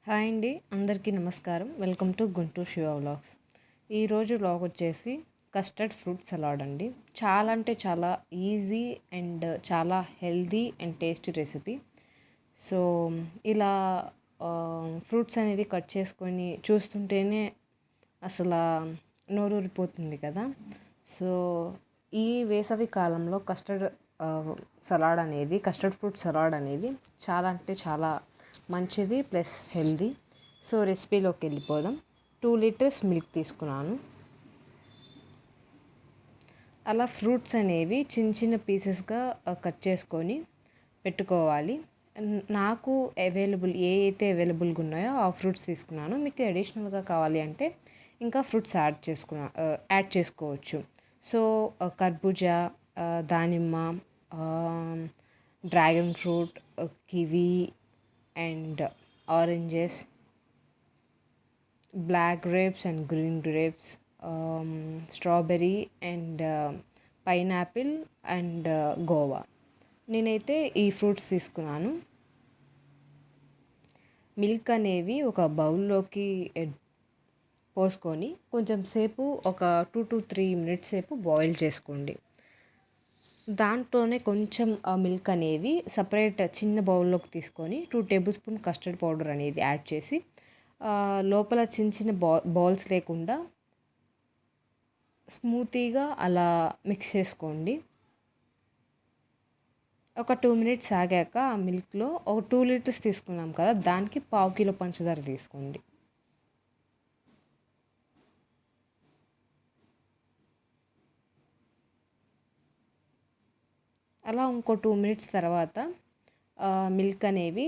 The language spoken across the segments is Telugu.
హాయ్ అండి, అందరికీ నమస్కారం. Welcome to Guntur Shiva vlogs. ఈరోజు వ్లాగ్ వచ్చేసి కస్టర్డ్ ఫ్రూట్ సలాడ్ అండి. చాలా అంటే చాలా ఈజీ అండ్ చాలా healthy and tasty recipe. So ఇలా ఫ్రూట్స్ అనేవి కట్ చేసుకొని చూస్తుంటేనే అసలు నోరూరిపోతుంది కదా. సో ఈ వేసవి కాలంలో కస్టర్డ్ ఫ్రూట్ సలాడ్ అనేది చాలా అంటే చాలా మంచిది ప్లస్ హెల్దీ. సో రెసిపీలోకి వెళ్ళిపోదాం. 2 లీటర్స్ మిల్క్ తీసుకున్నాను. అలా ఫ్రూట్స్ అనేవి చిన్న చిన్న పీసెస్గా కట్ చేసుకొని పెట్టుకోవాలి. నాకు అయితే అవైలబుల్గా ఉన్నాయో ఆ ఫ్రూట్స్ తీసుకున్నాను. మీకు అడిషనల్గా కావాలి అంటే ఇంకా ఫ్రూట్స్ యాడ్ చేసుకోవచ్చు. సో కర్బూజా, దానిమ్మ, dragon fruit, kiwi and oranges, black grapes and green grapes, strawberry and pineapple and guava. నేనైతే ఈ ఫ్రూట్స్ తీసుకున్నాను. మిల్క్ అనేవి ఒక బౌల్లోకి పోసుకొని కొంచెం సేపు ఒక 2 to 3 minutes సేపు బాయిల్ చేసుకోండి. దాంట్లోనే కొంచెం మిల్క్ అనేవి సపరేట్ చిన్న బౌల్లోకి తీసుకొని 2 tablespoon కస్టర్డ్ పౌడర్ అనేది యాడ్ చేసి లోపల చిన్న చిన్న బాల్స్ లేకుండా స్మూతీగా అలా మిక్స్ చేసుకోండి. ఒక 2 minutes ఆగాక ఆ మిల్క్లో ఒక 2 liters తీసుకున్నాం కదా, దానికి 1/2 kilo పంచదార తీసుకోండి. అలా ఇంకో 2 minutes తర్వాత మిల్క్ అనేవి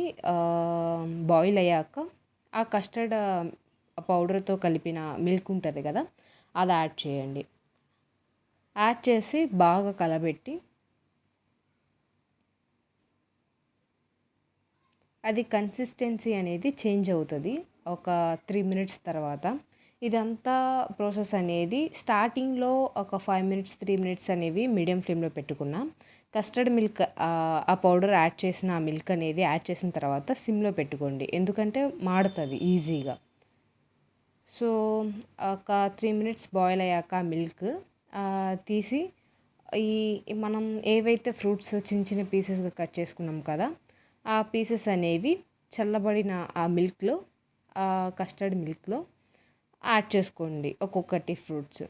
బాయిల్ అయ్యాక ఆ కస్టర్డ్ పౌడర్తో కలిపిన మిల్క్ ఉంటుంది కదా, అది యాడ్ చేయండి. యాడ్ చేసి బాగా కలబెట్టి అది కన్సిస్టెన్సీ అనేది చేంజ్ అవుతుంది ఒక 3 minutes తర్వాత. ఇదంతా ప్రాసెస్ అనేది స్టార్టింగ్లో ఒక 5 minutes 3 minutes అనేవి మీడియం ఫ్లేమ్లో పెట్టుకున్నాం. కస్టర్డ్ మిల్క్ ఆ పౌడర్ యాడ్ చేసిన ఆ మిల్క్ అనేది యాడ్ చేసిన తర్వాత సిమ్లో పెట్టుకోండి, ఎందుకంటే మాడుతుంది ఈజీగా. సో ఒక 3 minutes బాయిల్ అయ్యాక మిల్క్ తీసి మనం ఏవైతే ఫ్రూట్స్ చిన్న చిన్న పీసెస్గా కట్ చేసుకున్నాం కదా, ఆ పీసెస్ అనేవి చల్లబడిన ఆ మిల్క్లో, ఆ కస్టర్డ్ మిల్క్లో యాడ్ చేసుకోండి ఒక్కొక్కటి ఫ్రూట్స్.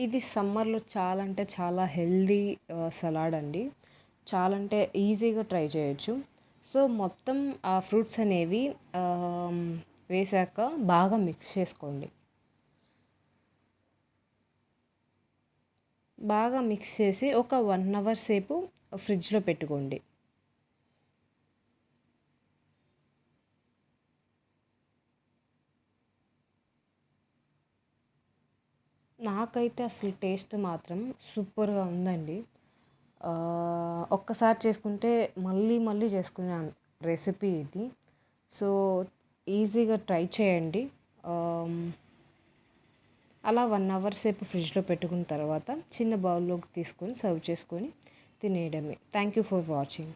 ఇది సమ్మర్లో చాలా అంటే చాలా హెల్దీ సలాడ్ అండి. చాలా అంటే ఈజీగా ట్రై చేయొచ్చు. సో మొత్తం ఆ ఫ్రూట్స్ అనేవి వేసాక బాగా మిక్స్ చేసుకోండి. బాగా మిక్స్ చేసి ఒక 1 hour సేపు ఫ్రిడ్జ్లో పెట్టుకోండి. నాకైతే అసలు టేస్ట్ మాత్రం సూపర్గా ఉందండి. ఒక్కసారి చేసుకుంటే మళ్ళీ మళ్ళీ చేసుకునే రెసిపీ ఇది. సో ఈజీగా ట్రై చేయండి. అలా 1 hour సేపు ఫ్రిడ్జ్లో పెట్టుకున్న తర్వాత చిన్న బౌల్లోకి తీసుకొని సర్వ్ చేసుకొని తినేయడమే. Thank you for watching.